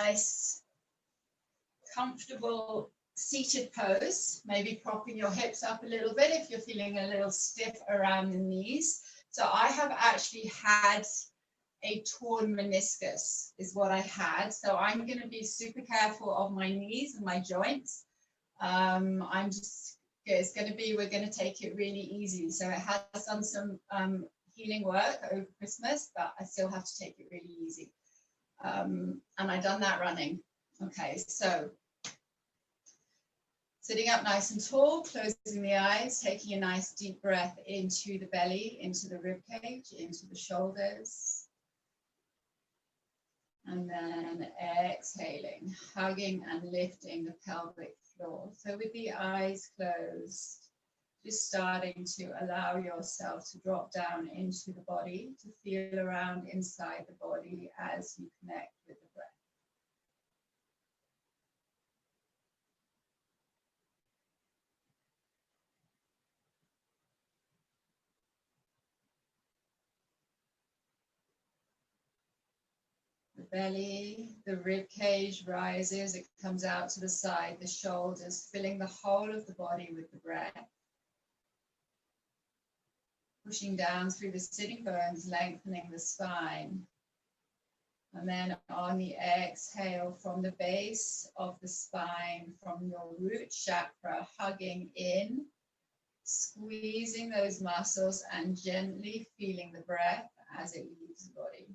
nice, comfortable seated pose, maybe propping your hips up a little bit if you're feeling a little stiff around the knees. So I have actually had a torn meniscus is what I had. So I'm going to be super careful of my knees and my joints. It's going to be, we're going to take it really easy. So it has done some healing work over Christmas, but I still have to take it really easy. And I've done that running. Okay, so sitting up nice and tall, closing the eyes, taking a nice deep breath into the belly, into the rib cage, into the shoulders. And then exhaling, hugging and lifting the pelvic floor. So with the eyes closed, just starting to allow yourself to drop down into the body, to feel around inside the body as you connect with the breath. The belly, the rib cage rises, it comes out to the side, the shoulders, filling the whole of the body with the breath. Pushing down through the sitting bones, lengthening the spine. And then on the exhale, from the base of the spine, from your root chakra, hugging in, squeezing those muscles and gently feeling the breath as it leaves the body.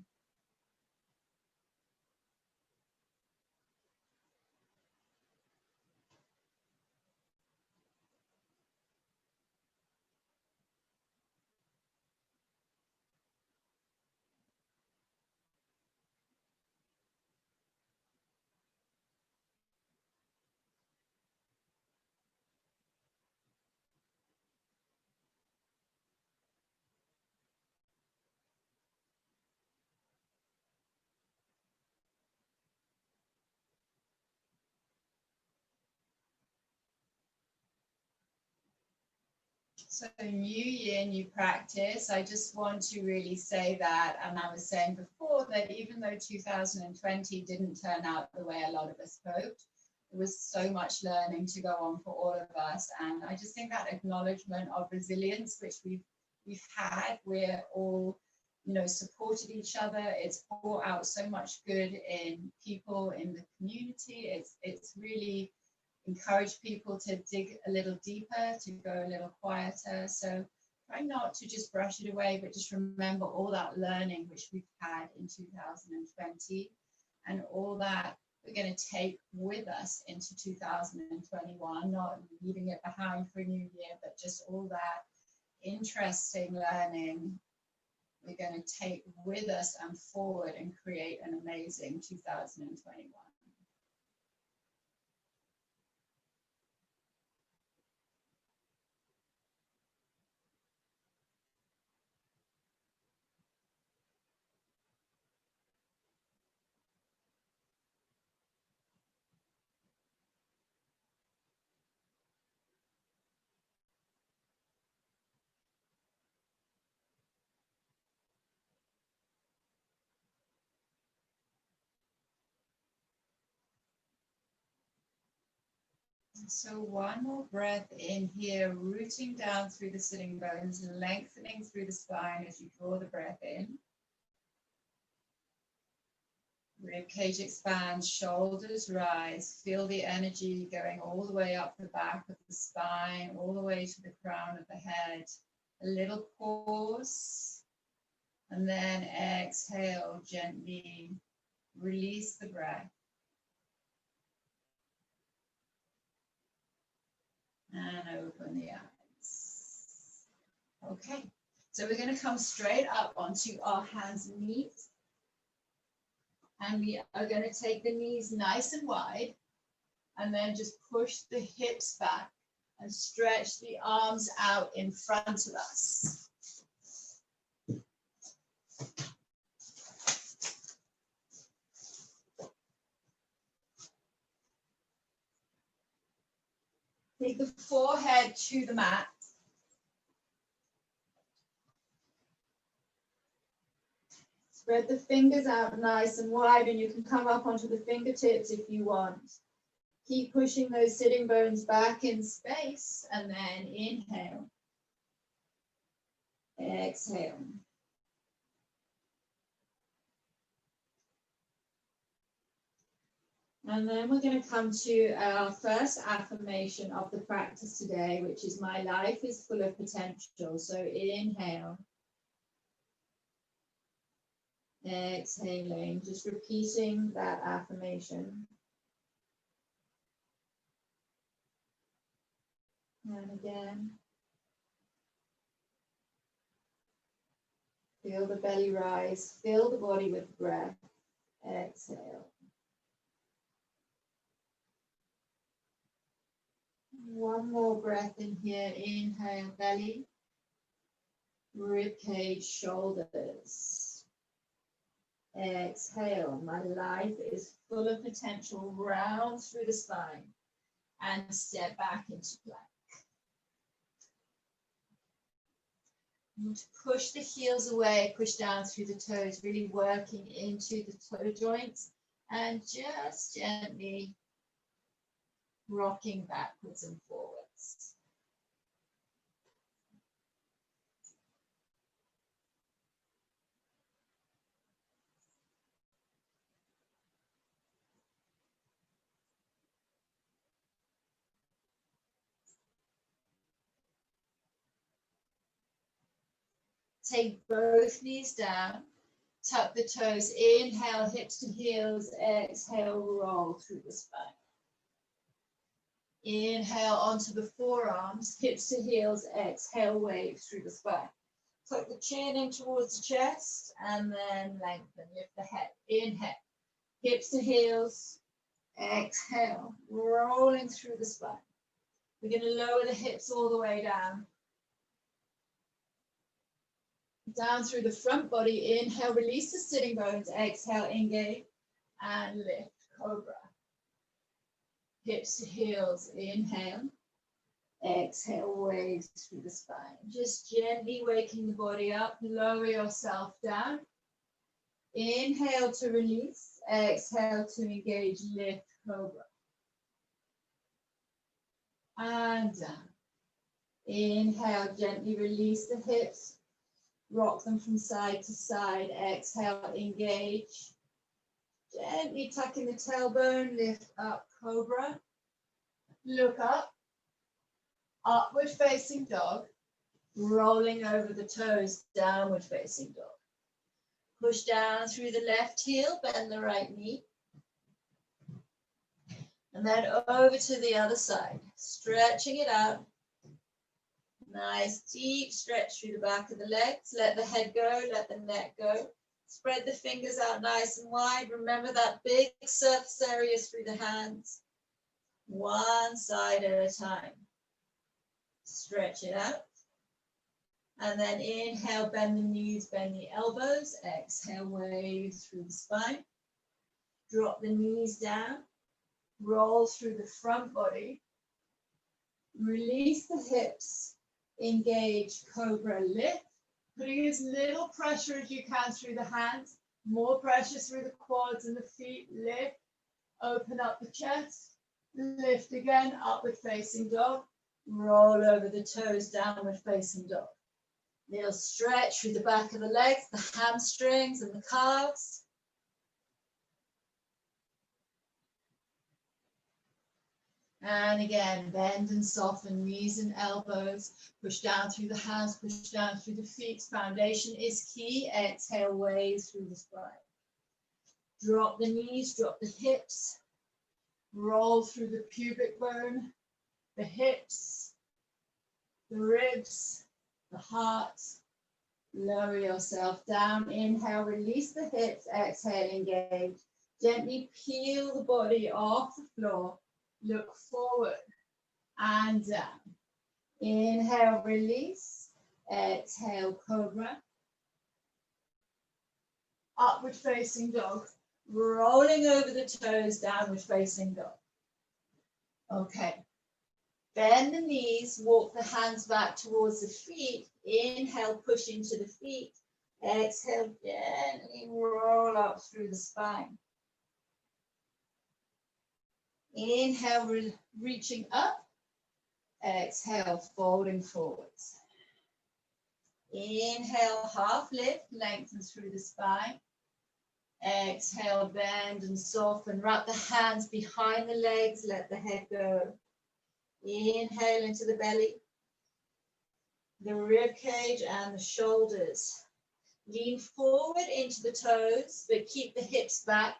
So new year, new practice. I just want to really say that, and I was saying before that even though 2020 didn't turn out the way a lot of us hoped, there was so much learning to go on for all of us. And I just think that acknowledgement of resilience, which we've had, we're all, supported each other. It's brought out so much good in people in the community. It's really encourage people to dig a little deeper, to go a little quieter. So try not to just brush it away, but just remember all that learning which we've had in 2020 and all that we're going to take with us into 2021, not leaving it behind for a new year, but just all that interesting learning we're going to take with us and forward and create an amazing 2021. So one more breath in here, rooting down through the sitting bones, lengthening through the spine as you draw the breath in. Rib cage expands, shoulders rise, feel the energy going all the way up the back of the spine, all the way to the crown of the head. A little pause, and then exhale, gently release the breath. And open the eyes. Okay, so we're going to come straight up onto our hands and knees. And we are going to take the knees nice and wide. And then just push the hips back and stretch the arms out in front of us. Take the forehead to the mat. Spread the fingers out nice and wide, and you can come up onto the fingertips if you want. Keep pushing those sitting bones back in space, and then inhale. Exhale. And then we're going to come to our first affirmation of the practice today, which is my life is full of potential. So inhale. Exhaling, just repeating that affirmation. And again. Feel the belly rise, fill the body with breath. Exhale. One more breath in here. Inhale, belly, rib cage, shoulders. Exhale. My life is full of potential. Round through the spine and step back into plank. Push the heels away, push down through the toes, really working into the toe joints and just gently rocking backwards and forwards. Take both knees down, tuck the toes, inhale, hips to heels, exhale, roll through the spine. Inhale onto the forearms, hips to heels, exhale, wave through the spine. Tuck the chin in towards the chest and then lengthen, lift the head. Inhale, hips to heels, exhale, rolling through the spine. We're going to lower the hips all the way down. Down through the front body, inhale, release the sitting bones, exhale, engage, and lift, cobra. Hips to heels, inhale, exhale, waves through the spine. Just gently waking the body up, lower yourself down. Inhale to release, exhale to engage, lift, cobra. And down. Inhale, gently release the hips. Rock them from side to side. Exhale, engage. Gently tucking the tailbone, lift up, cobra. Look up. Upward facing dog. Rolling over the toes, downward facing dog. Push down through the left heel, bend the right knee. And then over to the other side. Stretching it out. Nice deep stretch through the back of the legs. Let the head go, let the neck go. Spread the fingers out nice and wide. Remember that big surface area through the hands. One side at a time. Stretch it out. And then inhale, bend the knees, bend the elbows. Exhale, wave through the spine. Drop the knees down. Roll through the front body. Release the hips. Engage, cobra, lift. Putting as little pressure as you can through the hands. More pressure through the quads and the feet. Lift. Open up the chest. Lift again, upward facing dog. Roll over the toes, downward facing dog. Little stretch through the back of the legs, the hamstrings and the calves. And again, bend and soften knees and elbows. Push down through the hands, push down through the feet. Foundation is key. Exhale, wave through the spine. Drop the knees, drop the hips. Roll through the pubic bone, the hips, the ribs, the heart. Lower yourself down. Inhale, release the hips. Exhale, engage. Gently peel the body off the floor. Look forward and down. Inhale, release. Exhale, cobra. Upward facing dog. Rolling over the toes, downward facing dog. Okay. Bend the knees, walk the hands back towards the feet. Inhale, push into the feet. Exhale, gently roll up through the spine. Inhale, reaching up. Exhale, folding forwards. Inhale, half lift, lengthen through the spine. Exhale, bend and soften. Wrap the hands behind the legs, let the head go. Inhale into the belly, the rib cage and the shoulders. Lean forward into the toes, but keep the hips back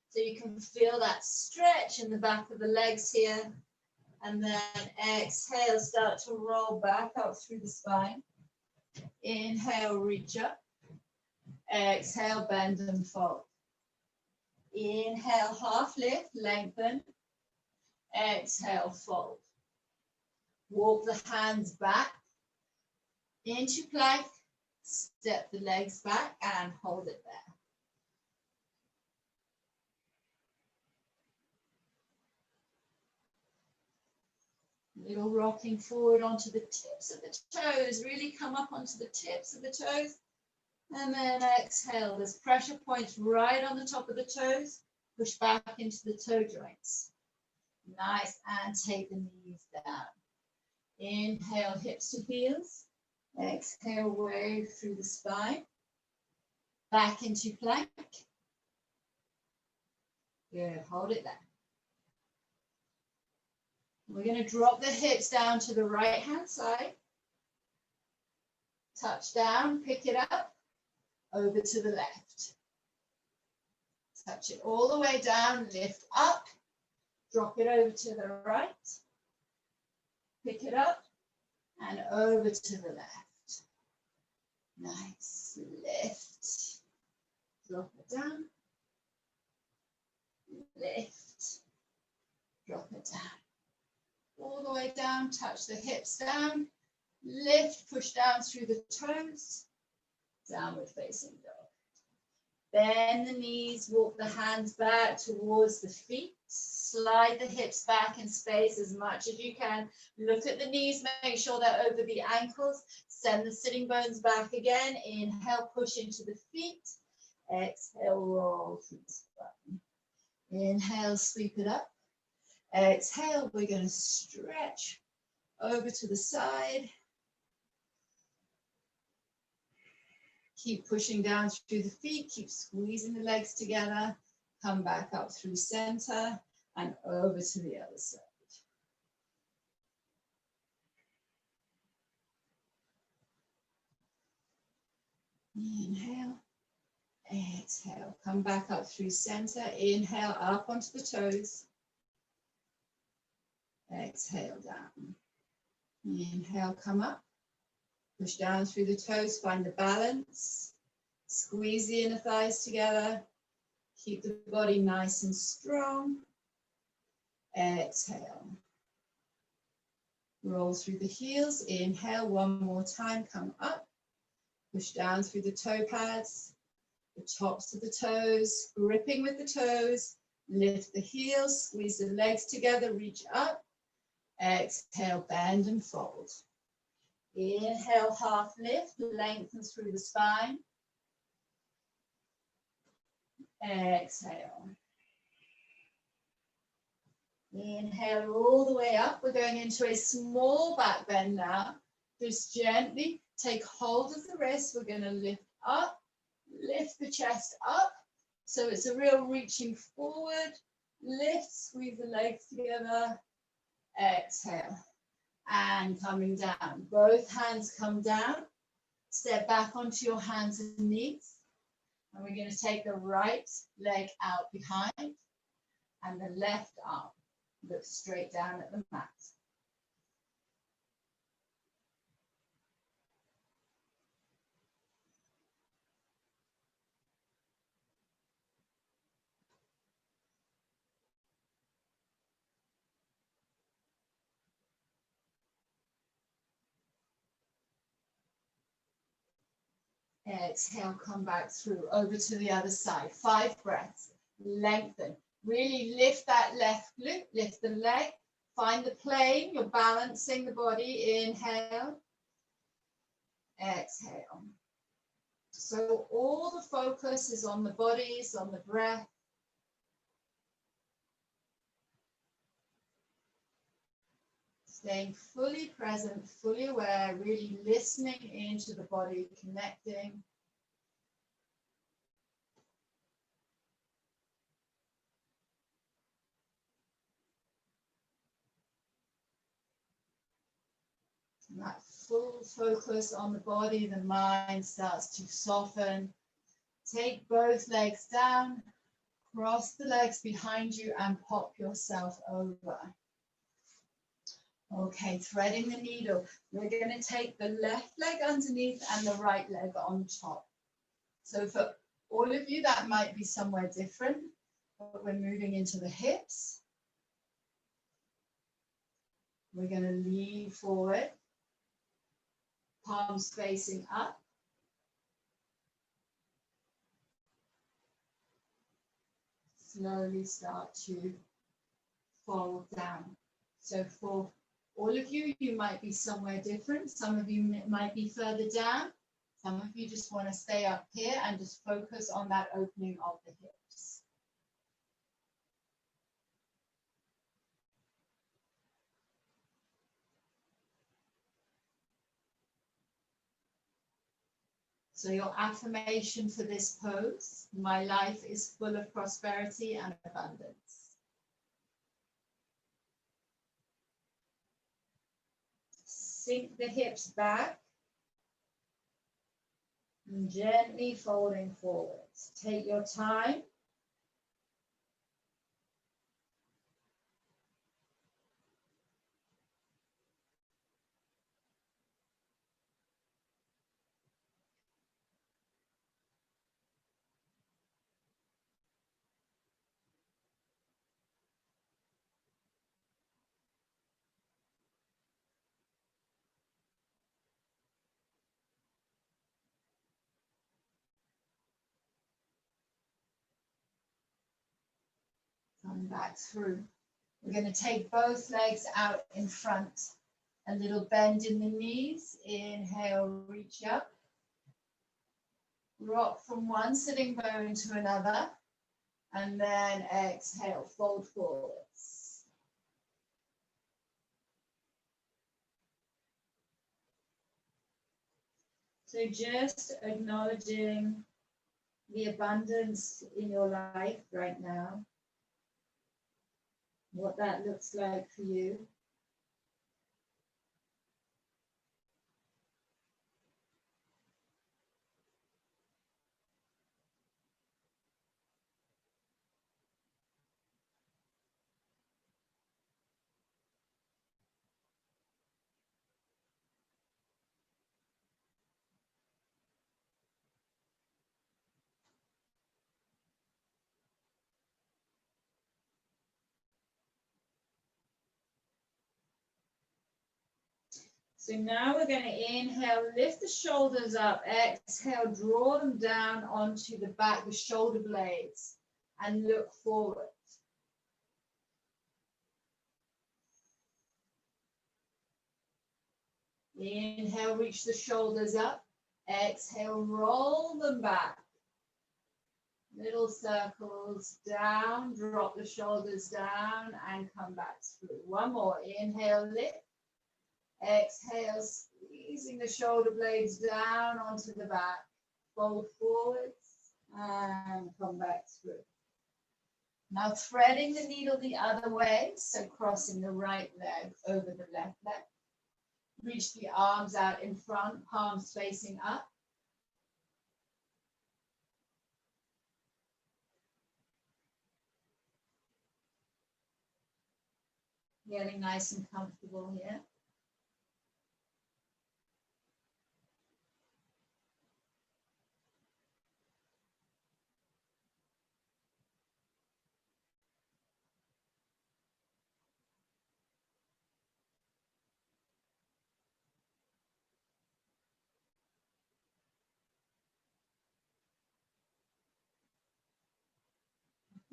so you can feel that stretch in the back of the legs here. And then exhale, start to roll back up through the spine. Inhale, reach up. Exhale, bend and fold. Inhale, half lift, lengthen. Exhale, fold. Walk the hands back into plank. Step the legs back and hold it there. Little rocking forward onto the tips of the toes. Really come up onto the tips of the toes. And then exhale. There's pressure points right on the top of the toes. Push back into the toe joints. Nice. And take the knees down. Inhale, hips to heels. Exhale, wave through the spine. Back into plank. Good. Hold it there. We're going to drop the hips down to the right hand side. Touch down, pick it up, over to the left. Touch it all the way down, lift up, drop it over to the right. Pick it up and over to the left. Nice. Lift. Drop it down. Lift. Drop it down. All the way down, touch the hips down, lift, push down through the toes, downward facing dog. Bend the knees, walk the hands back towards the feet, slide the hips back in space as much as you can. Look at the knees, make sure they're over the ankles, send the sitting bones back again. Inhale, push into the feet, exhale, roll through the spine. Inhale, sweep it up. Exhale, we're going to stretch over to the side. Keep pushing down through the feet, keep squeezing the legs together. Come back up through center and over to the other side. Inhale, exhale. Come back up through center. Inhale, up onto the toes. Exhale down. Inhale, come up. Push down through the toes, find the balance. Squeeze the inner thighs together. Keep the body nice and strong. Exhale. Roll through the heels. Inhale, one more time, come up. Push down through the toe pads, the tops of the toes, gripping with the toes. Lift the heels, squeeze the legs together, reach up. Exhale, bend and fold. Inhale, half lift, lengthen through the spine. Exhale. Inhale all the way up. We're going into a small back bend now. Just gently take hold of the wrist. We're going to lift up, lift the chest up. So it's a real reaching forward. Lift, squeeze the legs together. Exhale. And coming down. Both hands come down. Step back onto your hands and knees. And we're going to take the right leg out behind and the left arm. Look straight down at the mat. Exhale, come back through, over to the other side. 5 breaths, lengthen. Really lift that left glute, lift the leg, find the plane, you're balancing the body. Inhale, exhale. So all the focus is on the bodies, on the breath. Staying fully present, fully aware, really listening into the body, connecting. And that full focus on the body, the mind starts to soften. Take both legs down, cross the legs behind you and pop yourself over. Okay, threading the needle. We're going to take the left leg underneath and the right leg on top. So for all of you, that might be somewhere different, but we're moving into the hips. We're going to lean forward, palms facing up. Slowly start to fold down. So for all of you, you might be somewhere different. Some of you might be further down. Some of you just want to stay up here and just focus on that opening of the hips. So your affirmation for this pose: my life is full of prosperity and abundance. Sink the hips back and gently folding forwards. Take your time. Come back through. We're going to take both legs out in front. A little bend in the knees. Inhale, reach up. Rock from one sitting bone to another. And then exhale, fold forwards. So just acknowledging the abundance in your life right now. What that looks like for you. So now we're going to inhale, lift the shoulders up, exhale, draw them down onto the back, the shoulder blades, and look forward. Inhale, reach the shoulders up, exhale, roll them back. Little circles down, drop the shoulders down and come back through. One more, inhale, lift. Exhale, squeezing the shoulder blades down onto the back. Fold forwards and come back through. Now threading the needle the other way, so crossing the right leg over the left leg. Reach the arms out in front, palms facing up. Getting nice and comfortable here.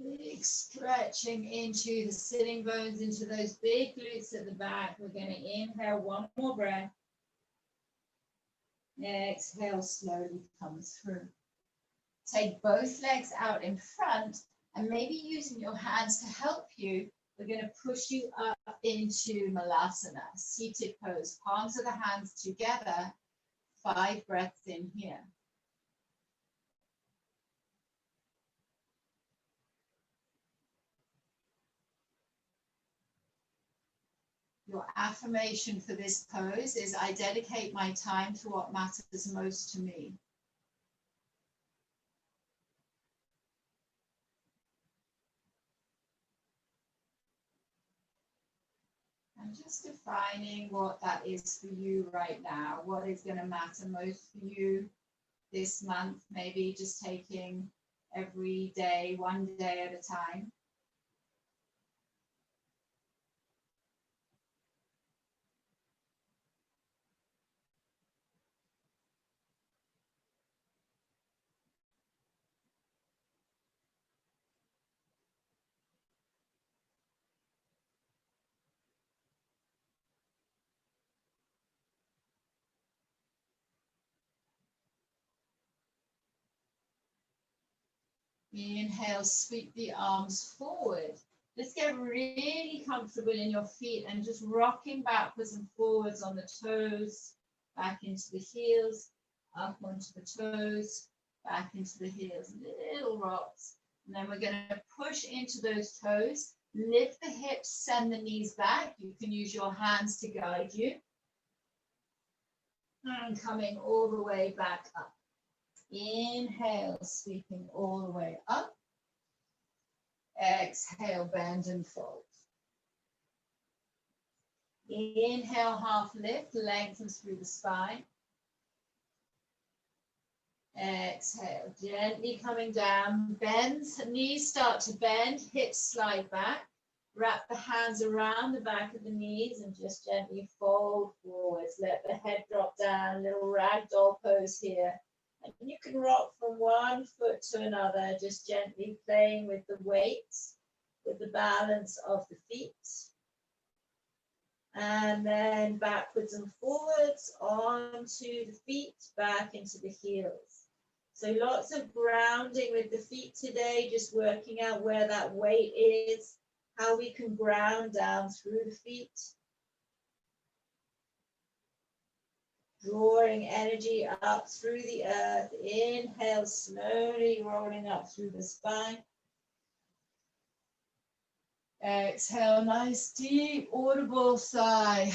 Big stretching into the sitting bones, into those big glutes at the back. We're going to inhale one more breath. Exhale, slowly come through. Take both legs out in front and maybe using your hands to help you, we're going to push you up into Malasana, seated pose, palms of the hands together, 5 breaths in here. Your affirmation for this pose is, I dedicate my time to what matters most to me. And just defining what that is for you right now, what is going to matter most for you this month, maybe just taking every day, one day at a time. Inhale, sweep the arms forward. Just get really comfortable in your feet and just rocking backwards and forwards on the toes, back into the heels, up onto the toes, back into the heels, little rocks. And then we're going to push into those toes, lift the hips, send the knees back. You can use your hands to guide you. And coming all the way back up. Inhale, sweeping all the way up. Exhale, bend and fold. Inhale, half lift, lengthens through the spine. Exhale, gently coming down, bends, knees start to bend, hips slide back. Wrap the hands around the back of the knees and just gently fold forwards. Let the head drop down, little ragdoll pose here. And you can rock from one foot to another, just gently playing with the weights, with the balance of the feet. And then backwards and forwards onto the feet, back into the heels. So lots of grounding with the feet today, just working out where that weight is, how we can ground down through the feet. Drawing energy up through the earth. Inhale, slowly rolling up through the spine. Exhale, nice deep audible sigh.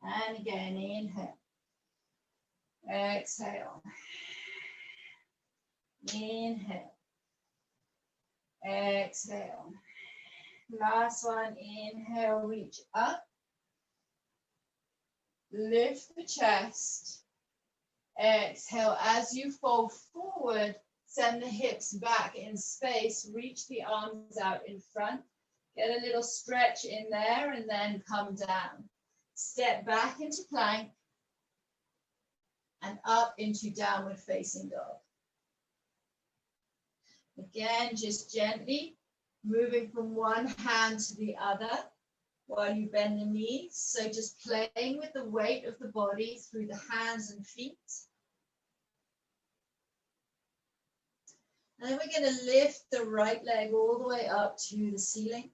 And again, inhale. Exhale. Inhale. Exhale. Last one, inhale, reach up. Lift the chest. Exhale, as you fold forward, send the hips back in space, reach the arms out in front. Get a little stretch in there and then come down. Step back into plank and up into downward facing dog. Again, just gently moving from one hand to the other while you bend the knees. So just playing with the weight of the body through the hands and feet. And then we're going to lift the right leg all the way up to the ceiling.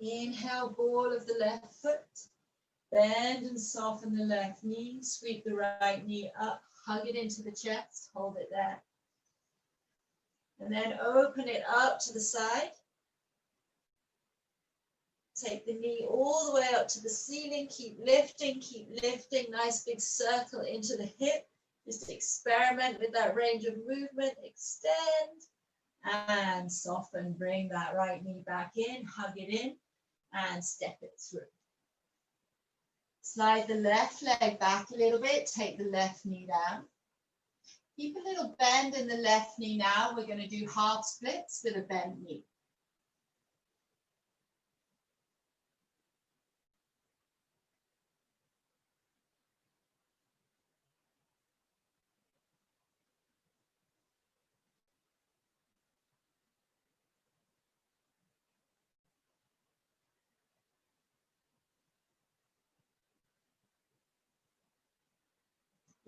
Inhale, ball of the left foot. Bend and soften the left knee. Sweep the right knee up. Hug it into the chest. Hold it there. And then open it up to the side. Take the knee all the way up to the ceiling. Keep lifting, keep lifting. Nice big circle into the hip. Just experiment with that range of movement. Extend and soften. Bring that right knee back in. Hug it in and step it through. Slide the left leg back a little bit. Take the left knee down. Keep a little bend in the left knee now. We're going to do half splits with a bent knee.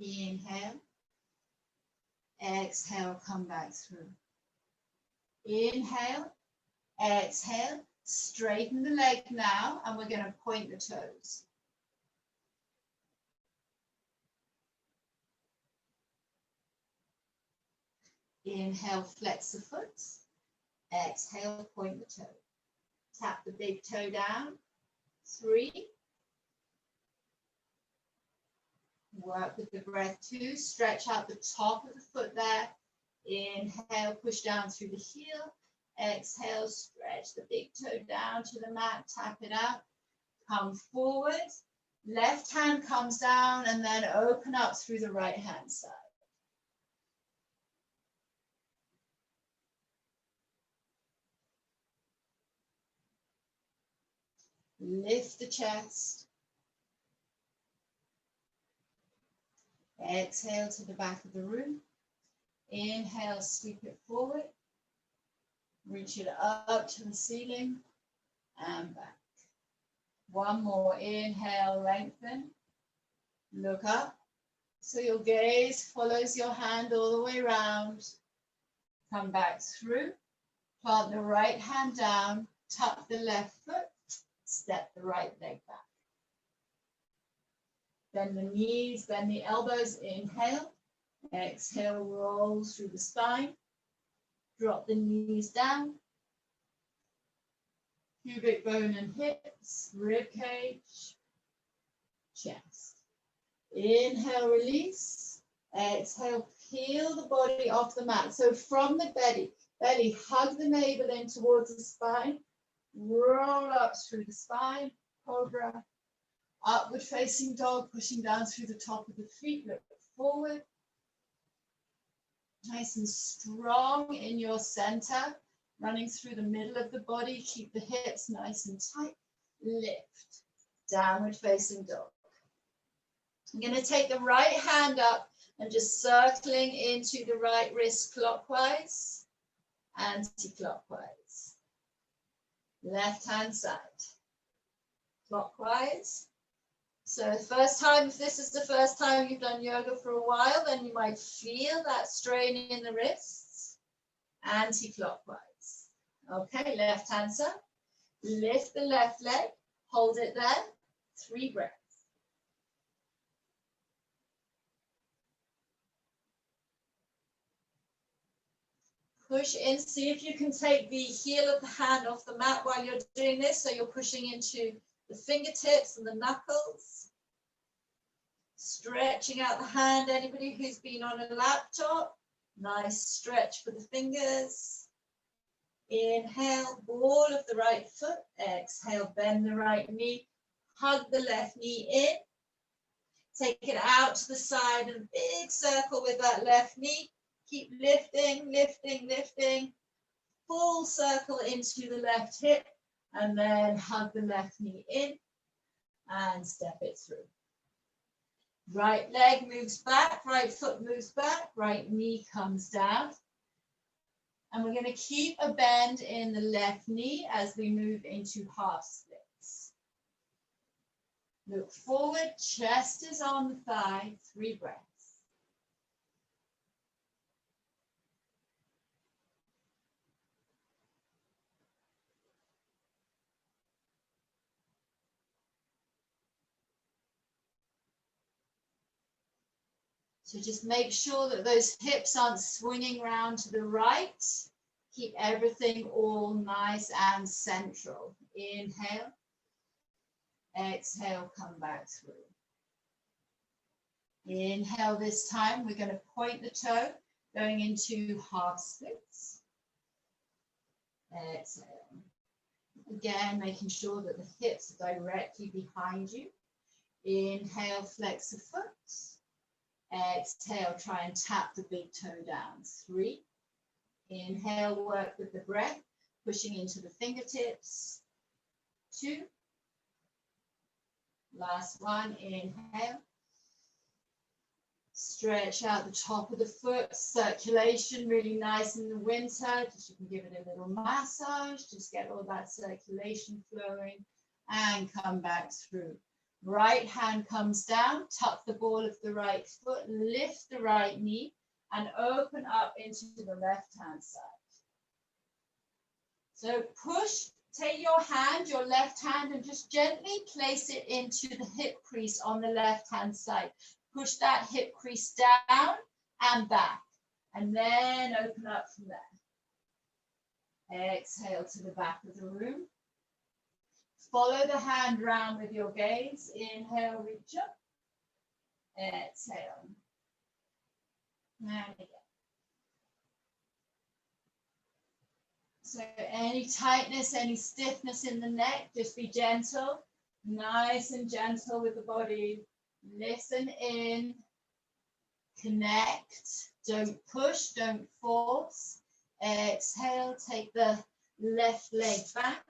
Inhale. Exhale, come back through. Inhale. Exhale. Straighten the leg now, and we're going to point the toes. Inhale, flex the foot. Exhale, point the toe. Tap the big toe down. 3. Work with the breath 2. Stretch out the top of the foot there. Inhale, push down through the heel. Exhale, stretch the big toe down to the mat. Tap it out. Come forward. Left hand comes down and then open up through the right hand side. Lift the chest. Exhale to the back of the room. Inhale, sweep it forward. Reach it up to the ceiling and back. One more. Inhale, lengthen. Look up. So your gaze follows your hand all the way around. Come back through. Plant the right hand down. Tuck the left foot. Step the right leg back. Bend the knees, bend the elbows. Inhale. Exhale, roll through the spine. Drop the knees down. Pubic bone and hips, rib cage, chest. Inhale, release. Exhale, peel the body off the mat. So from the belly, hug the navel in towards the spine. Roll up through the spine, cobra. Upward facing dog, pushing down through the top of the feet. Look forward. Nice and strong in your center. Running through the middle of the body. Keep the hips nice and tight. Lift. Downward facing dog. I'm going to take the right hand up and just circling into the right wrist clockwise, anti-clockwise. Left hand side. Clockwise. So if this is the first time you've done yoga for a while, then you might feel that strain in the wrists. Anti-clockwise. Okay, left hand side. Lift the left leg. Hold it there. 3 breaths. Push in. See if you can take the heel of the hand off the mat while you're doing this. So you're pushing into the fingertips and the knuckles. Stretching out the hand. Anybody who's been on a laptop, nice stretch for the fingers. Inhale, ball of the right foot. Exhale, bend the right knee. Hug the left knee in. Take it out to the side and big circle with that left knee. Keep lifting, lifting, lifting. Full circle into the left hip. And then hug the left knee in and step it through. Right leg moves back, right foot moves back, right knee comes down. And we're going to keep a bend in the left knee as we move into half splits. Look forward, chest is on the thigh, 3 breaths. So just make sure that those hips aren't swinging around to the right. Keep everything all nice and central. Inhale. Exhale, come back through. Inhale this time. We're going to point the toe, going into half splits. Exhale. Again, making sure that the hips are directly behind you. Inhale, flex the foot. Exhale, try and tap the big toe down. 3. Inhale, work with the breath, pushing into the fingertips. 2. Last one, inhale. Stretch out the top of the foot, circulation really nice in the winter. Just you can give it a little massage, just get all that circulation flowing and come back through. Right hand comes down, tuck the ball of the right foot, lift the right knee, and open up into the left hand side. So push, take your hand, your left hand, and just gently place it into the hip crease on the left hand side. Push that hip crease down and back, and then open up from there. Exhale to the back of the room. Follow the hand round with your gaze. Inhale, reach up. Exhale. And again. So any tightness, any stiffness in the neck, just be gentle, nice and gentle with the body. Listen in, connect, don't push, don't force. Exhale, take the left leg back.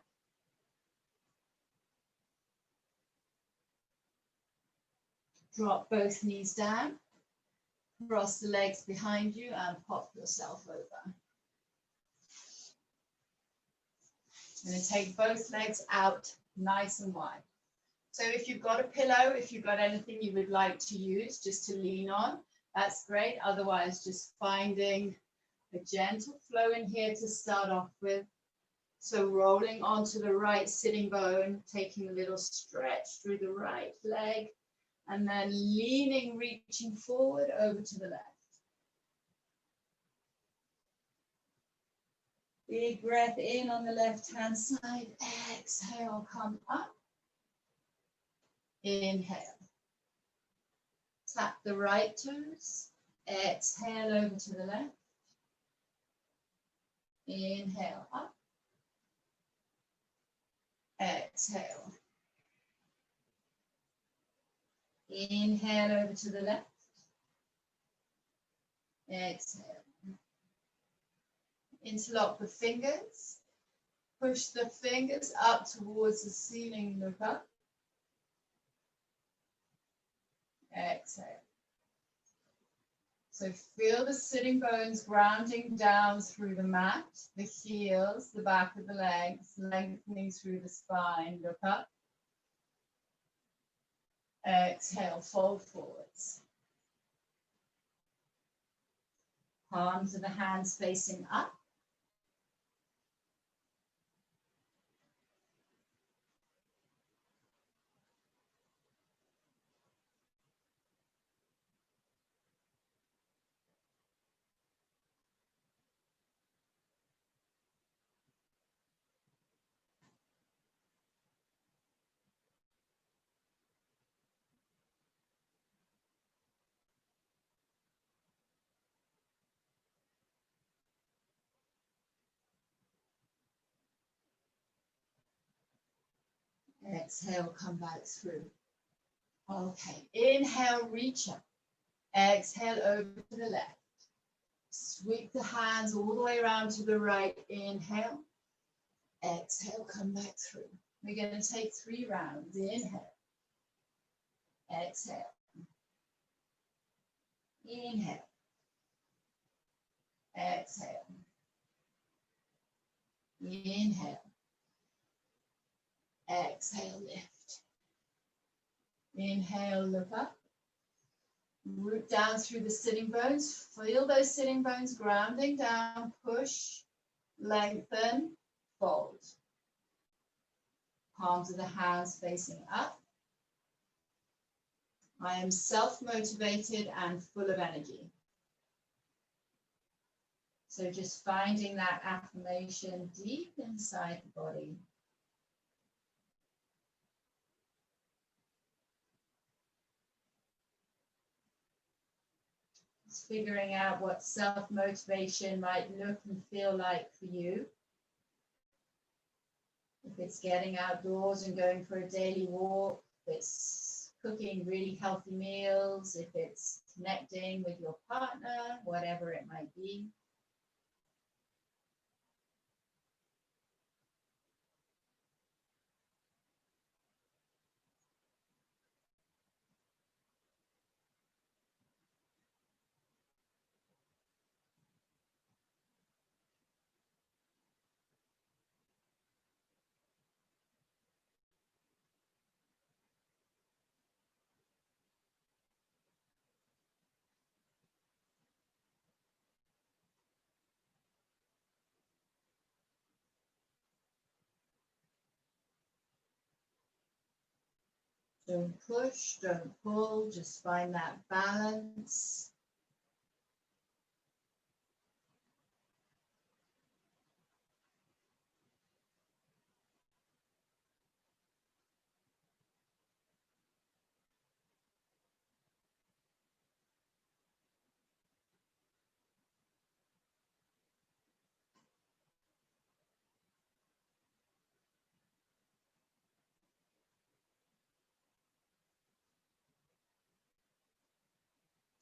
Drop both knees down, cross the legs behind you and pop yourself over. I'm going to take both legs out nice and wide. So if you've got a pillow, if you've got anything you would like to use just to lean on, that's great. Otherwise, just finding a gentle flow in here to start off with. So rolling onto the right sitting bone, taking a little stretch through the right leg, and then leaning, reaching forward over to the left. Big breath in on the left-hand side. Exhale, come up. Inhale. Tap the right toes. Exhale over to the left. Inhale up. Exhale. Inhale over to the left. Exhale. Interlock the fingers. Push the fingers up towards the ceiling, look up. Exhale. So feel the sitting bones grounding down through the mat, the heels, the back of the legs, lengthening through the spine, look up. Exhale, fold forwards. Palms of the hands facing up. Exhale, come back through. Okay, inhale, reach up. Exhale, over to the left. Sweep the hands all the way around to the right. Inhale. Exhale, come back through. We're going to take 3 rounds. Inhale. Exhale. Inhale. Exhale. Inhale. Exhale, lift. Inhale, look up. Root down through the sitting bones. Feel those sitting bones grounding down. Push, lengthen, fold. Palms of the hands facing up. I am self-motivated and full of energy. So just finding that affirmation deep inside the body. Just figuring out what self-motivation might look and feel like for you. If it's getting outdoors and going for a daily walk, if it's cooking really healthy meals, if it's connecting with your partner, whatever it might be. Don't push, don't pull, just find that balance.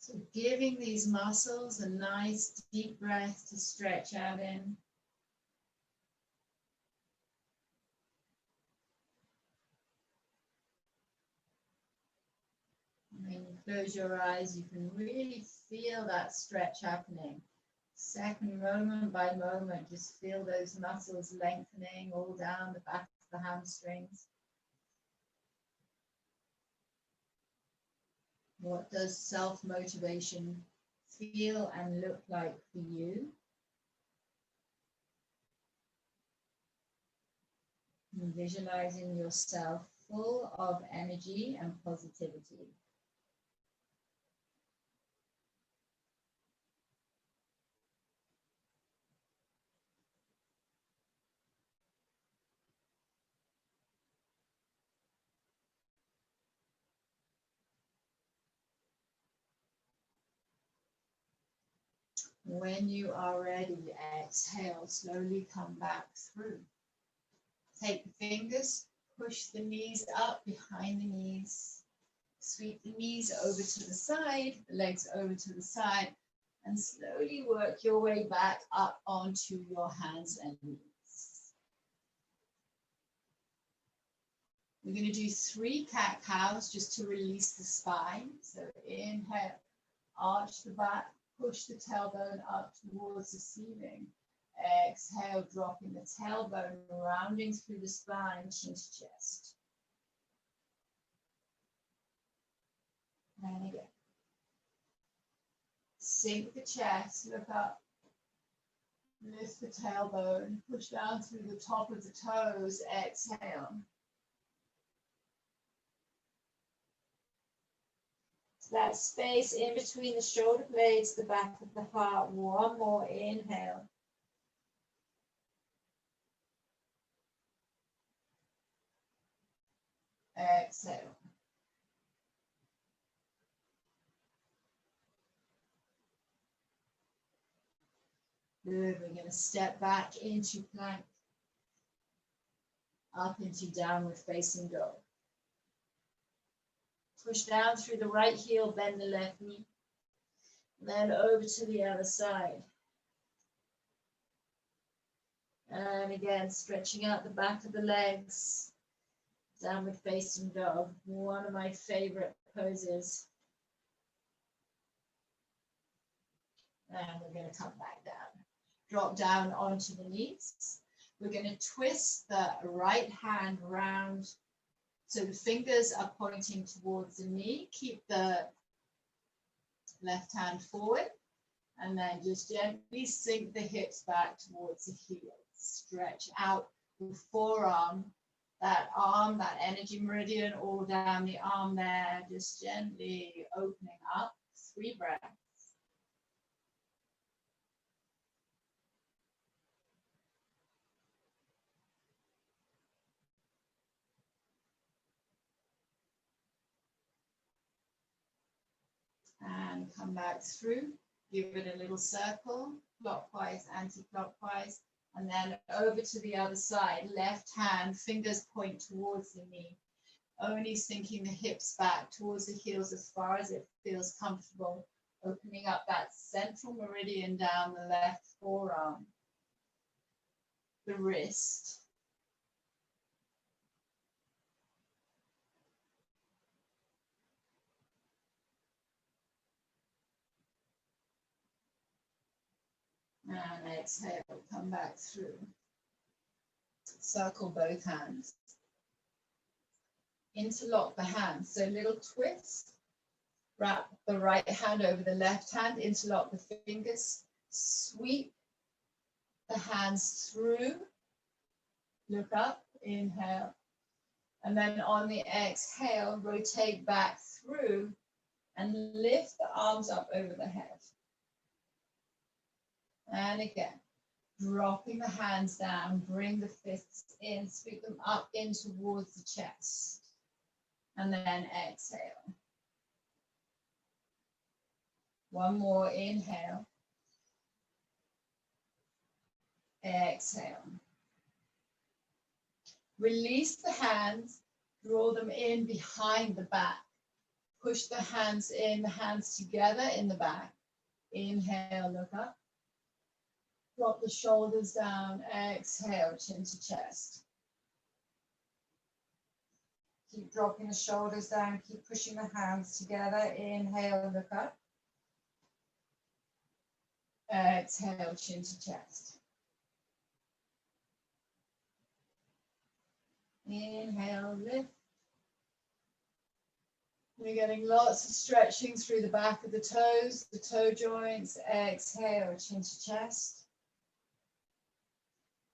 So giving these muscles a nice deep breath to stretch out in. When you close your eyes, you can really feel that stretch happening. Second, moment by moment, just feel those muscles lengthening all down the back of the hamstrings. What does self-motivation feel and look like for you? And visualizing yourself full of energy and positivity. When you are ready, exhale, slowly come back through. Take the fingers, push the knees up behind the knees. Sweep the knees over to the side, the legs over to the side, and slowly work your way back up onto your hands and knees. We're going to do 3 cat-cows just to release the spine. So inhale, arch the back, push the tailbone up towards the ceiling. Exhale, dropping the tailbone, rounding through the spine, chin to chest. And again. Sink the chest, look up. Lift the tailbone, push down through the top of the toes, exhale. That space in between the shoulder blades, the back of the heart. One more inhale. Exhale. Good. We're going to step back into plank. Up into downward facing dog. Push down through the right heel, bend the left knee. Then over to the other side. And again, stretching out the back of the legs. Downward facing dog. One of my favorite poses. And we're going to come back down. Drop down onto the knees. We're going to twist the right hand round. So the fingers are pointing towards the knee. Keep the left hand forward. And then just gently sink the hips back towards the heels. Stretch out the forearm, that arm, that energy meridian all down the arm there. Just gently opening up. 3 breaths. And come back through, give it a little circle, clockwise, anti-clockwise, and then over to the other side. Left hand, fingers point towards the knee, only sinking the hips back towards the heels as far as it feels comfortable, opening up that central meridian down the left forearm, the wrist. And exhale, come back through. Circle both hands. Interlock the hands, so little twist. Wrap the right hand over the left hand, interlock the fingers, sweep the hands through. Look up, inhale. And then on the exhale, rotate back through and lift the arms up over the head. And again, dropping the hands down, bring the fists in, sweep them up in towards the chest. And then exhale. One more inhale. Exhale. Release the hands, draw them in behind the back. Push the hands in, the hands together in the back. Inhale, look up. Drop the shoulders down, exhale, chin to chest. Keep dropping the shoulders down, keep pushing the hands together. Inhale, look up. Exhale, chin to chest. Inhale, lift. We're getting lots of stretching through the back of the toes, the toe joints. Exhale, chin to chest.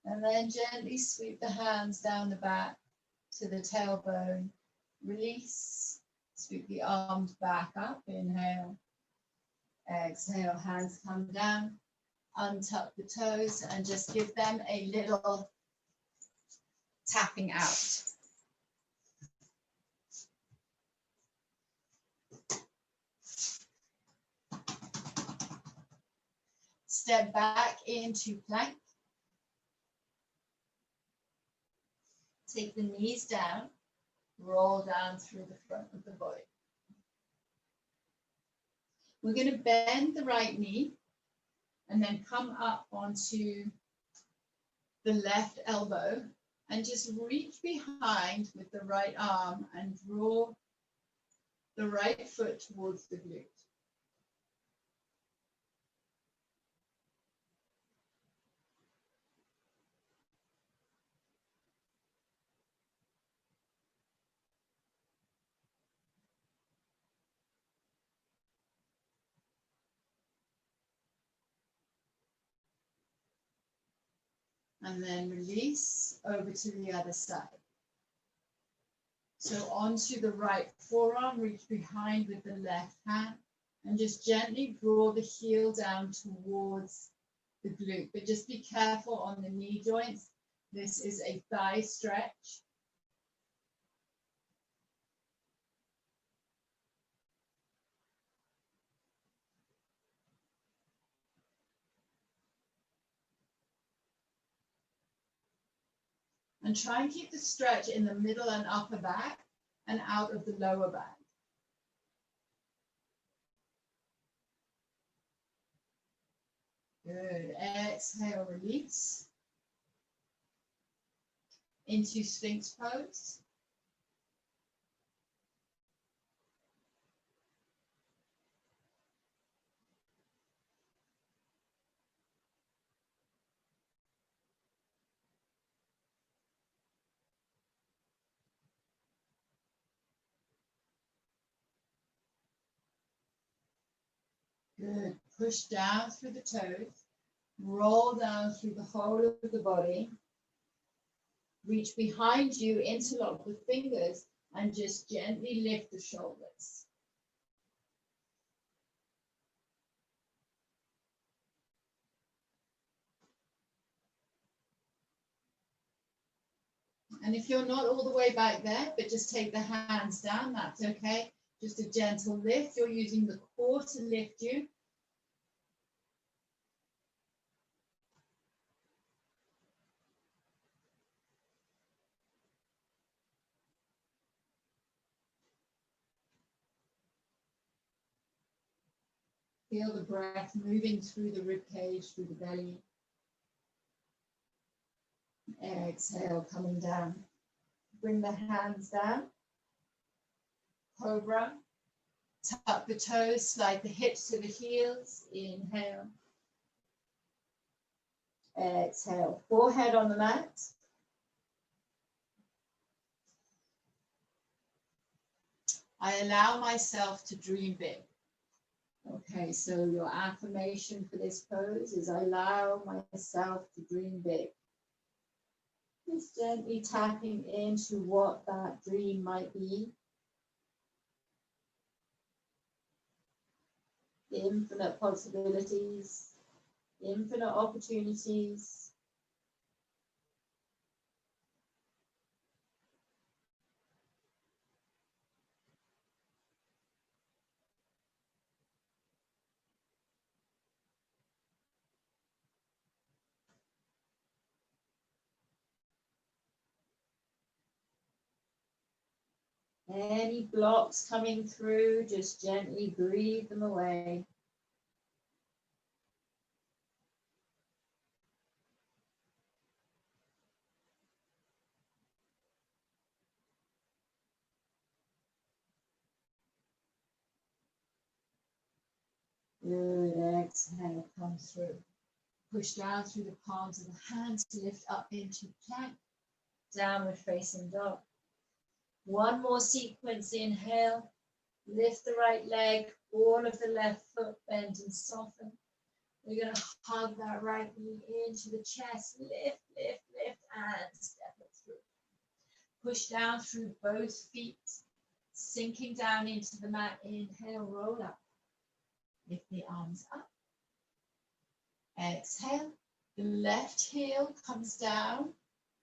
And then gently sweep the hands down the back to the tailbone. Release. Sweep the arms back up. Inhale. Exhale, hands come down. Untuck the toes and just give them a little tapping out. Step back into plank. Take the knees down, roll down through the front of the body. We're going to bend the right knee and then come up onto the left elbow and just reach behind with the right arm and draw the right foot towards the glute. And then release over to the other side. So onto the right forearm, reach behind with the left hand and just gently draw the heel down towards the glute. But just be careful on the knee joints. This is a thigh stretch. And try and keep the stretch in the middle and upper back and out of the lower back. Good. Exhale, release. Into Sphinx pose. Good. Push down through the toes. Roll down through the whole of the body. Reach behind you, interlock the fingers, and just gently lift the shoulders. And if you're not all the way back there, but just take the hands down, that's okay. Just a gentle lift. You're using the core to lift you. Feel the breath moving through the rib cage, through the belly. Exhale, coming down. Bring the hands down. Cobra. Tuck the toes, slide the hips to the heels. Inhale. Exhale. Forehead on the mat. I allow myself to dream big. Okay, so your affirmation for this pose is I allow myself to dream big. Just gently tapping into what that dream might be. Infinite possibilities, infinite opportunities. Any blocks coming through, just gently breathe them away. Good, exhale, come through. Push down through the palms of the hands to lift up into plank. Downward facing dog. One more sequence, inhale. Lift the right leg, all of the left foot, bend and soften. We're going to hug that right knee into the chest. Lift, lift, lift, and step it through. Push down through both feet, sinking down into the mat. Inhale, roll up. Lift the arms up. Exhale. The left heel comes down.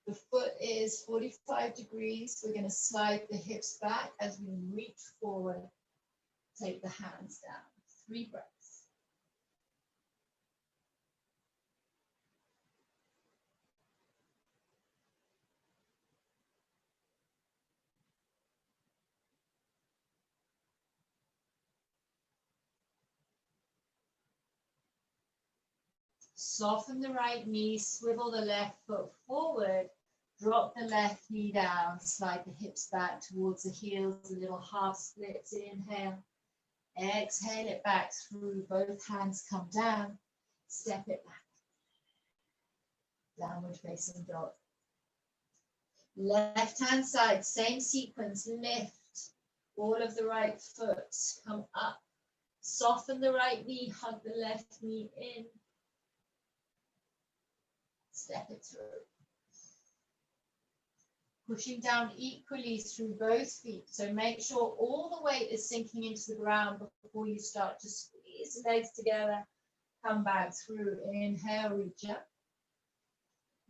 The foot is 45 degrees. We're going to slide the hips back as we reach forward. Take the hands down. 3 breaths. Soften the right knee, swivel the left foot forward, drop the left knee down, slide the hips back towards the heels, a little half splits, inhale. Exhale it back through, both hands come down, step it back. Downward facing dog. Left hand side, same sequence, lift all of the right foot, come up. Soften the right knee, hug the left knee in. Step it through. Pushing down equally through both feet. So make sure all the weight is sinking into the ground before you start to squeeze the legs together. Come back through. Inhale, reach up.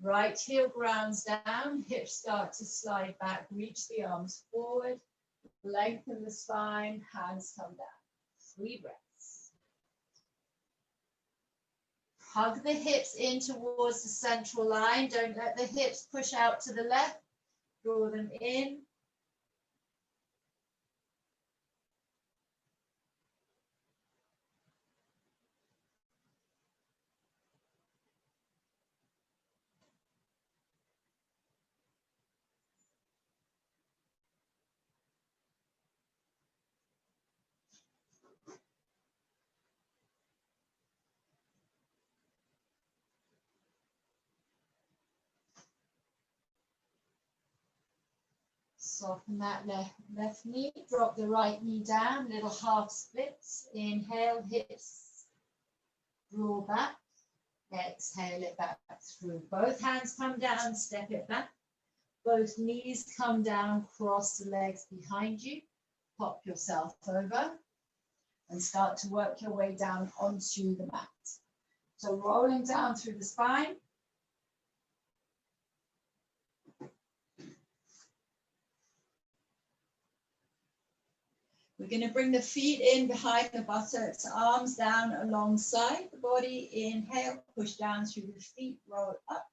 Right heel grounds down. Hips start to slide back. Reach the arms forward. Lengthen the spine. Hands come down. 3 breaths. Hug the hips in towards the central line. Don't let the hips push out to the left. Draw them in. Soften that left knee, drop the right knee down, little half splits. Inhale, hips, draw back. Exhale it back through. Both hands come down, step it back. Both knees come down, cross the legs behind you. Pop yourself over and start to work your way down onto the mat. So rolling down through the spine. We're going to bring the feet in behind the buttocks, arms down alongside the body. Inhale, push down through the feet, roll up.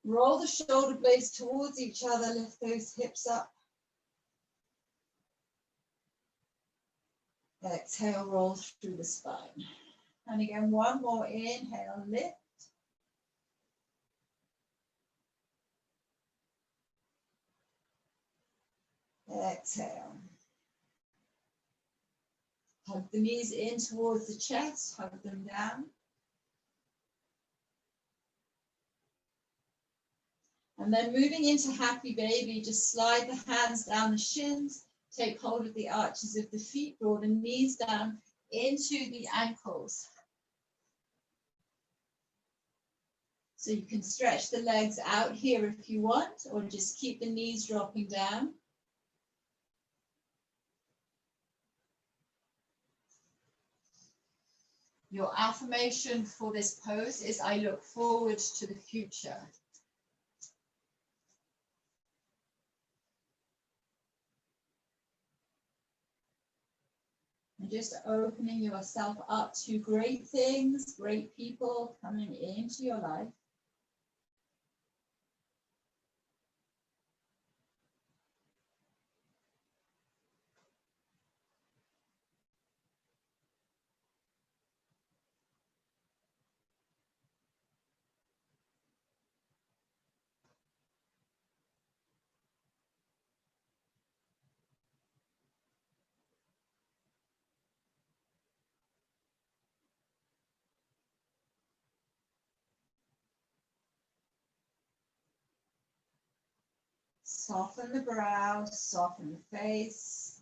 Roll the shoulder blades towards each other, lift those hips up. Exhale, roll through the spine. And again, one more inhale, lift. Exhale. Hug the knees in towards the chest, hug them down. And then moving into happy baby, just slide the hands down the shins, take hold of the arches of the feet, draw the knees down into the ankles. So you can stretch the legs out here if you want, or just keep the knees dropping down. Your affirmation for this pose is, I look forward to the future. And just opening yourself up to great things, great people coming into your life. Soften the brow, soften the face.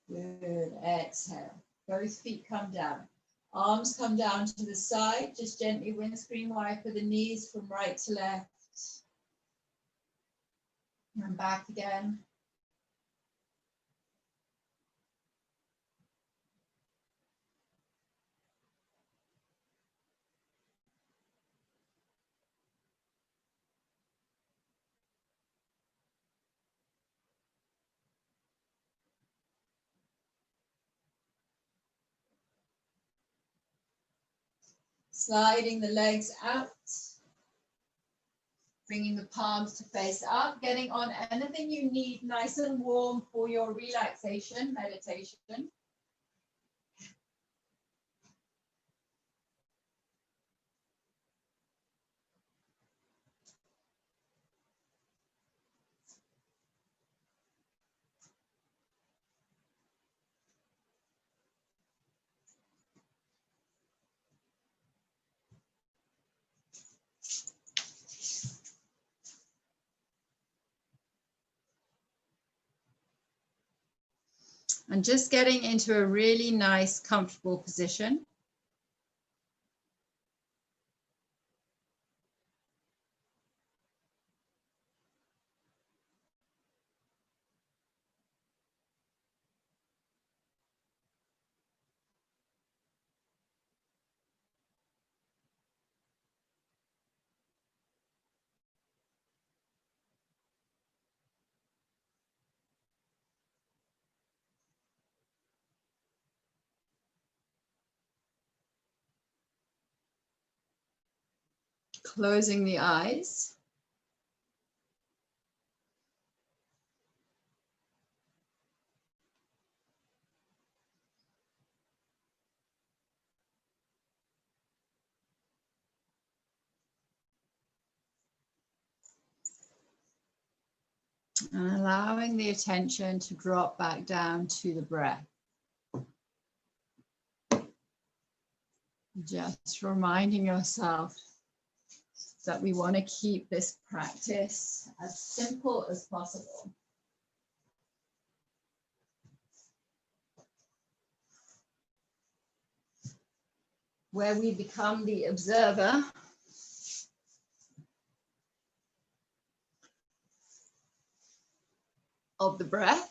Good, exhale. Both feet come down. Arms come down to the side. Just gently windscreen wiper the knees from right to left. And back again. Sliding the legs out. Bringing the palms to face up, getting on anything you need nice and warm for your relaxation, meditation. And just getting into a really nice, comfortable position. Closing the eyes. And allowing the attention to drop back down to the breath. Just reminding yourself that we want to keep this practice as simple as possible. Where we become the observer of the breath.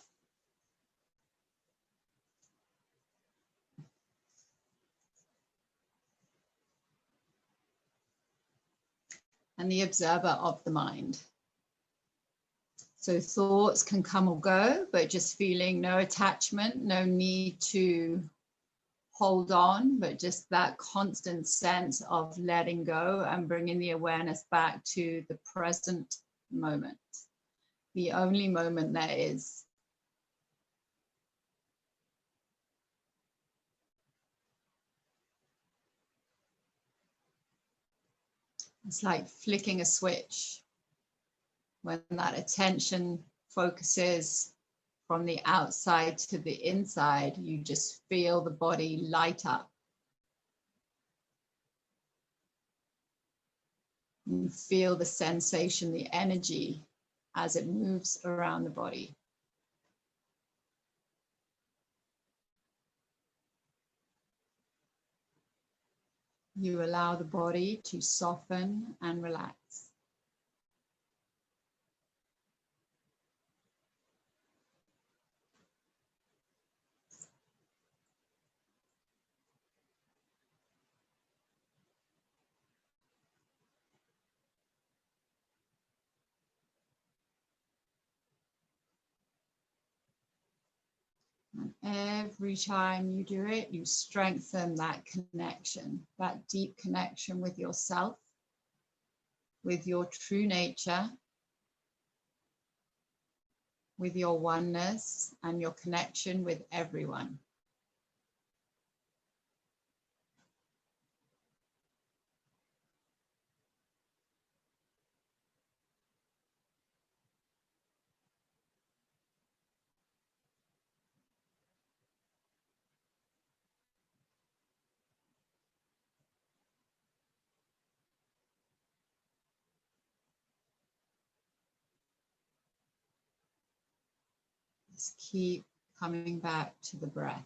And the observer of the mind. So thoughts can come or go, but just feeling no attachment, no need to hold on, but just that constant sense of letting go and bringing the awareness back to the present moment, the only moment there is. It's like flicking a switch. When that attention focuses from the outside to the inside, you just feel the body light up. You feel the sensation, the energy as it moves around the body. You allow the body to soften and relax. And every time you do it, you strengthen that connection, that deep connection with yourself, with your true nature, with your oneness, and your connection with everyone. Just keep coming back to the breath.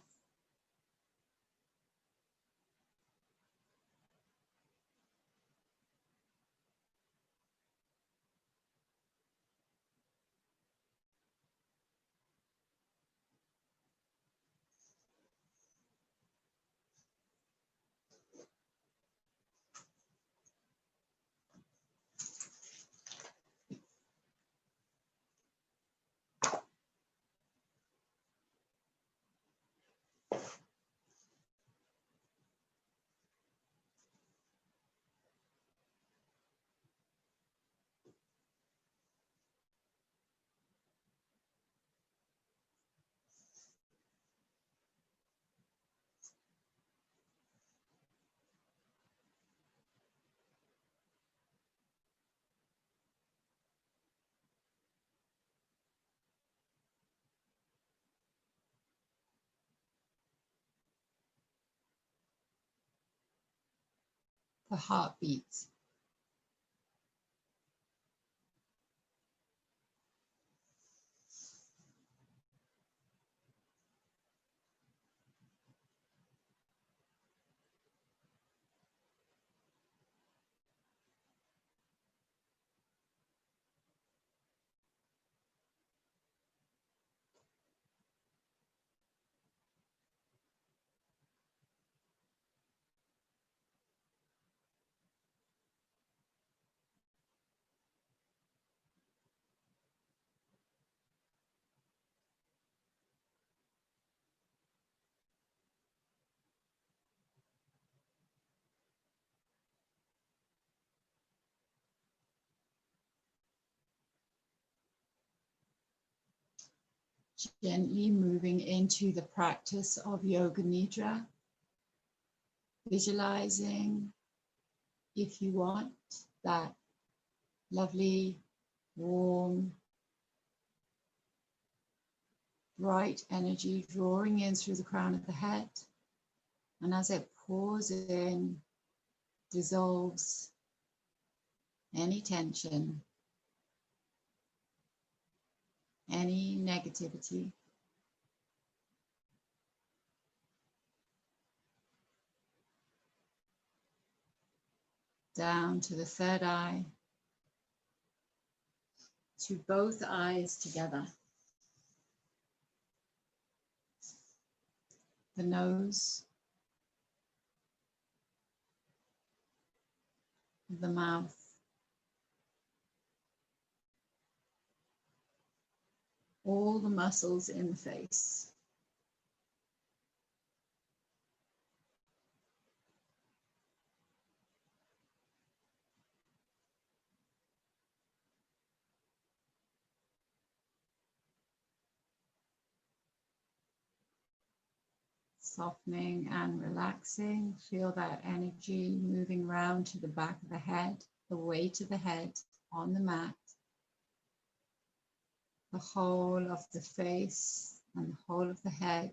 The heartbeat. Gently moving into the practice of Yoga Nidra, visualizing, if you want, that lovely, warm, bright energy drawing in through the crown of the head. And as it pours in, dissolves any tension, any negativity. Down to the third eye, to both eyes together. The nose, the mouth, all the muscles in the face. Softening and relaxing. Feel that energy moving around to the back of the head, the weight of the head on the mat, the whole of the face and the whole of the head,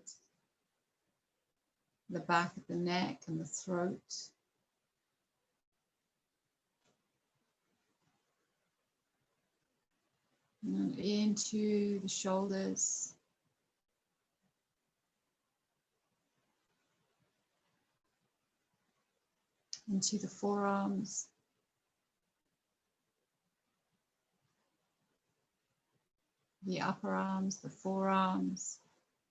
the back of the neck and the throat. And into the shoulders. into the forearms, the upper arms, the forearms,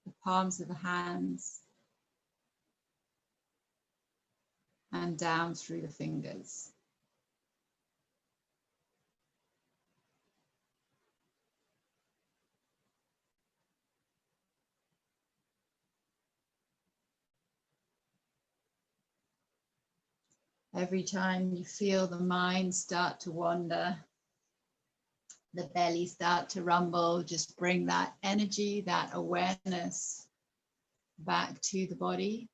the palms of the hands, and down through the fingers. Every time you feel the mind start to wander, the belly start to rumble, just bring that energy, that awareness back to the body.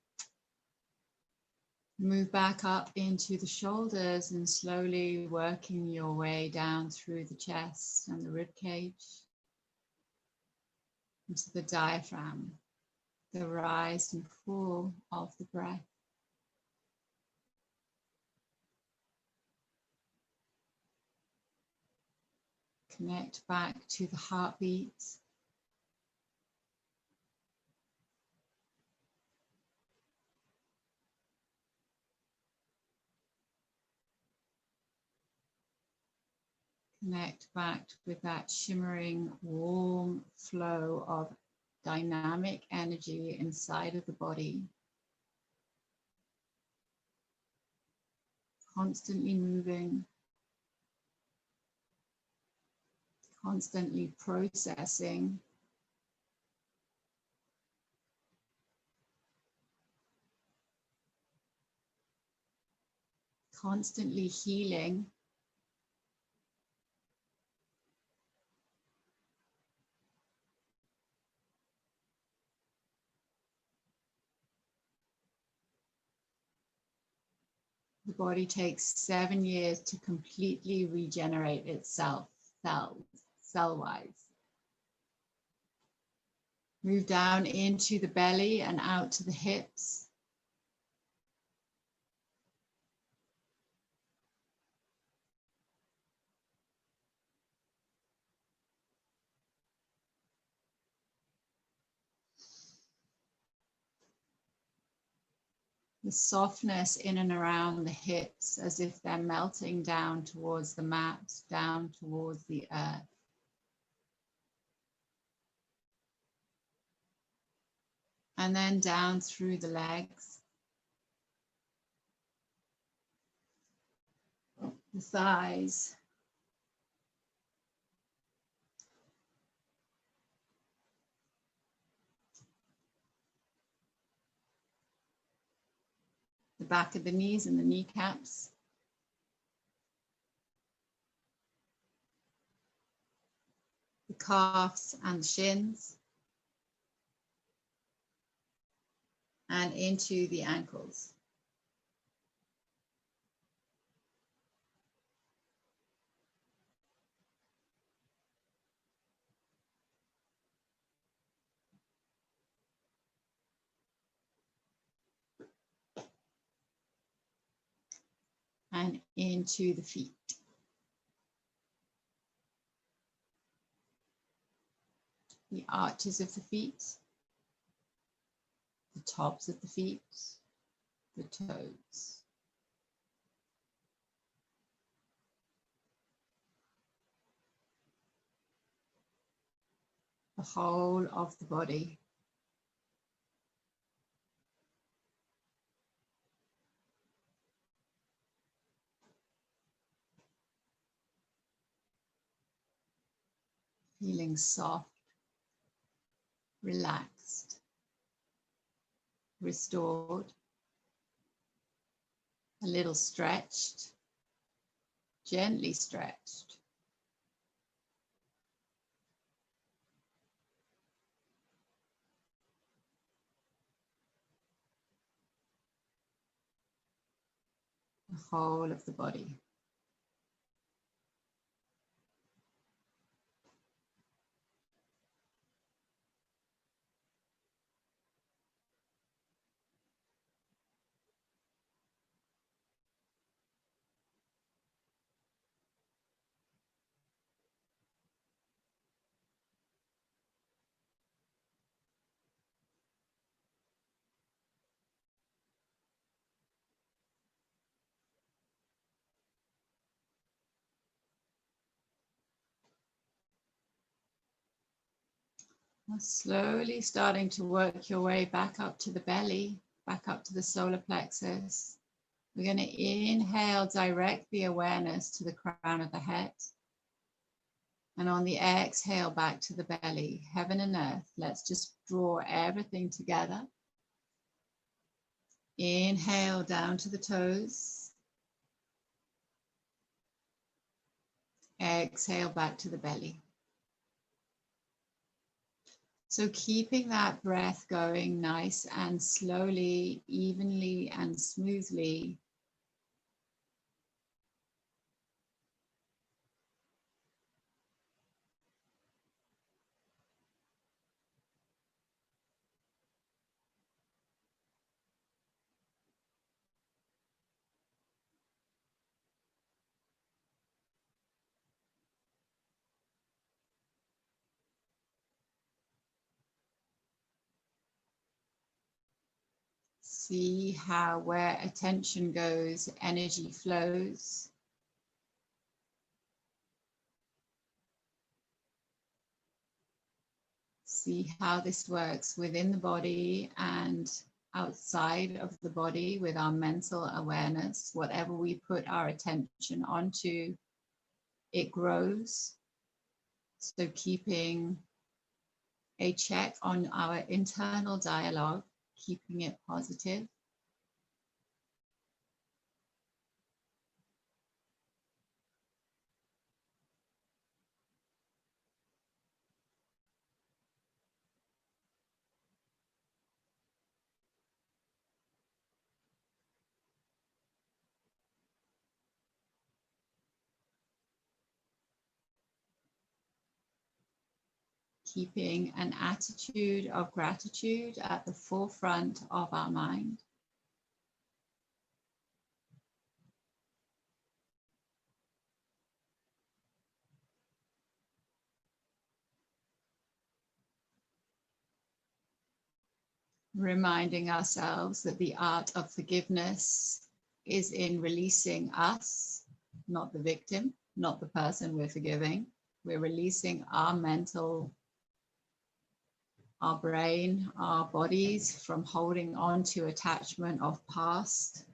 Move back up into the shoulders and slowly working your way down through the chest and the rib cage into the diaphragm, the rise and fall of the breath. Connect back to the heartbeat. Connect back with that shimmering, warm flow of dynamic energy inside of the body. Constantly moving, constantly processing, constantly healing. The body takes 7 years to completely regenerate itself, cell-wise. Move down into the belly and out to the hips. The softness in and around the hips as if they're melting down towards the mat, down towards the earth. And then down through the legs, the thighs, the back of the knees and the kneecaps, the calves and the shins, and into the ankles. And into the feet. The arches of the feet, the tops of the feet, the toes. The whole of the body. Feeling soft, relaxed, restored, a little stretched, gently stretched. The whole of the body. Slowly starting to work your way back up to the belly, back up to the solar plexus. We're going to inhale, direct the awareness to the crown of the head. And on the exhale, back to the belly, heaven and earth. Let's just draw everything together. Inhale down to the toes. Exhale back to the belly. So keeping that breath going nice and slowly, evenly and smoothly. See how where attention goes, energy flows. See how this works within the body and outside of the body with our mental awareness. Whatever we put our attention onto, it grows. So keeping a check on our internal dialogue, keeping it positive. Keeping an attitude of gratitude at the forefront of our mind. Reminding ourselves that the art of forgiveness is in releasing us, not the victim, not the person we're forgiving. We're releasing our mental, our brain, our bodies from holding on to attachment of past.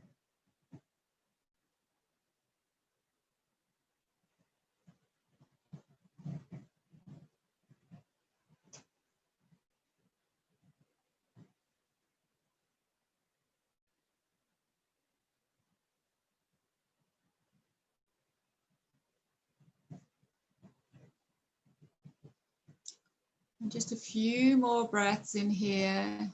And just a few more breaths in here.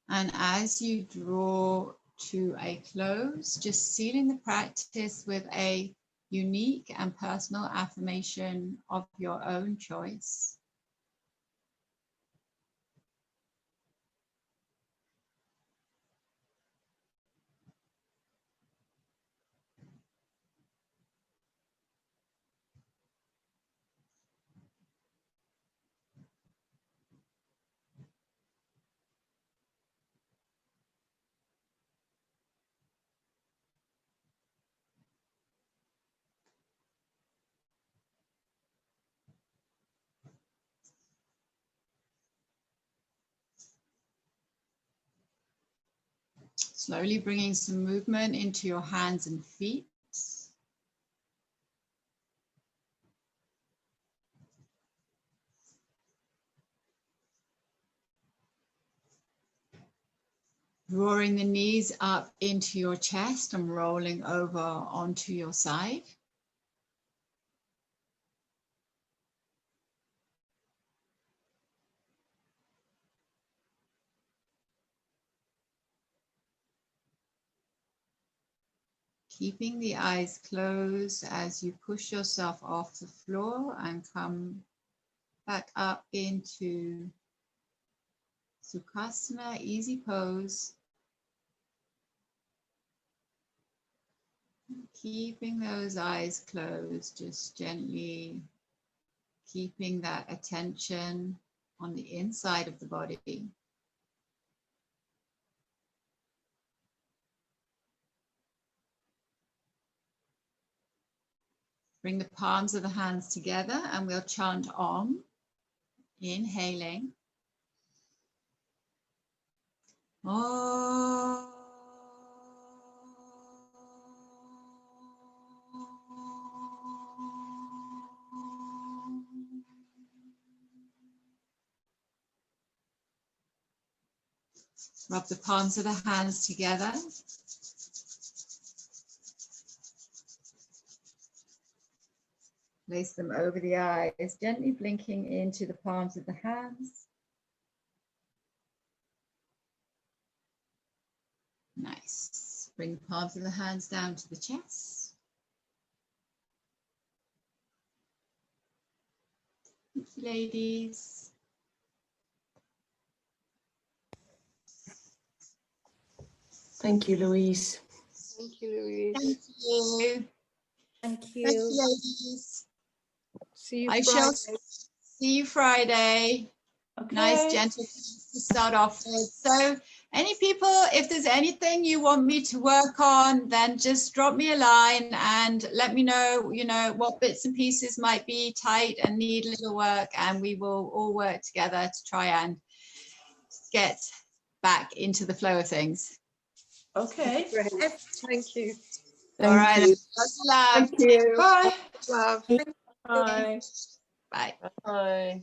And as you draw to a close, just sealing the practice with a unique and personal affirmation of your own choice. Slowly bringing some movement into your hands and feet. Drawing the knees up into your chest and rolling over onto your side. Keeping the eyes closed as you push yourself off the floor and come back up into Sukhasana, easy pose. Keeping those eyes closed, just gently keeping that attention on the inside of the body. Bring the palms of the hands together and we'll chant Om. Inhaling. Om. Rub the palms of the hands together. Place them over the eyes, gently blinking into the palms of the hands. Nice. Bring the palms of the hands down to the chest. Thank you, ladies. Thank you, Louise. Thank you, Louise. Thank you. Thank you. Thank you, ladies. See you I Friday. shall see you Friday. Okay. Nice, gentle things to start off with. So any people, if there's anything you want me to work on, then just drop me a line and let me know, what bits and pieces might be tight and need a little work, and we will all work together to try and get back into the flow of things. Okay. Great. Thank you. All right. you. Lots of love. Thank you. Bye. Love. Bye. Bye. Bye.